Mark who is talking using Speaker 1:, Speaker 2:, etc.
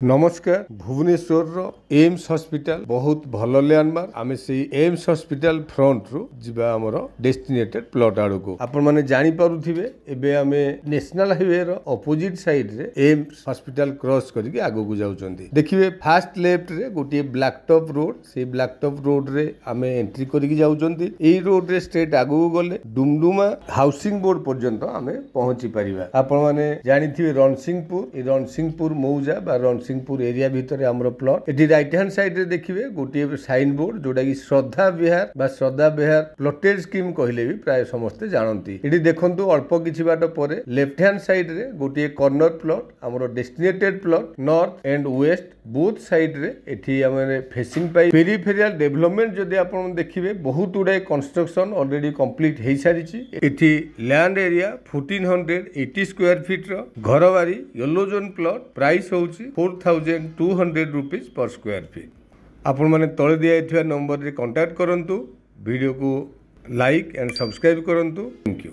Speaker 1: नमस्कार Bhubaneswar AIIMS hospital बहुत भल लैंडमार्क आम से एम्स हॉस्पिटल फ्रंट रु जीवा हमर डेस्टिनेटेड प्लॉट आड़ को आपण माने जानि पारुथिबे एबे आमे नेशनल हाईवे रो ऑपोजिट साइड रे एम्स हॉस्पिटल क्रॉस करके आगो को जाउचंदी देखिबे फास्ट लेफ्ट रे गोटे ब्लैक टॉप रोड से ब्लैक टॉप रोड रे आमे एंट्री करके जाउचंदी एई रोड रे स्ट्रेट आगो को गले डुमडुमा हाउसिंग बोर्ड पर्यंत आमे पहुंची परिबा आपण माने जानिथिबे रणसिंहपुर मौजा बा सिंहपुर एरिया भितर आमर plot eighty right hand side रे देखिबे गोटे साइन बोर्ड जोटा कि श्रद्धा विहार प्लॉटेड स्कीम कहले भी प्राय समस्ते जानती एटी देखंतु अल्प किछि बाट परे लेफ्ट हैंड साइड रे गोटे कॉर्नर प्लॉट आमर destinated plot north and west both side रे एठी हमरे फेसिंग पाई पेरिफेरियल डेवलपमेंट जदि आपण देखिबे बहुत उडे कंस्ट्रक्शन ऑलरेडी कंप्लीट हेई सारिछि एठी लैंड एरिया 1480 स्क्वायर फीट रो घरबारी येलो जोन प्लॉट प्राइस होउछि 4200 रुपीज पर स्क्वायर फीट आपण माने तळे दिया नंबर रे कांटेक्ट करंतु वीडियो को लाइक एंड सब्सक्राइब करंतु थैंक यू।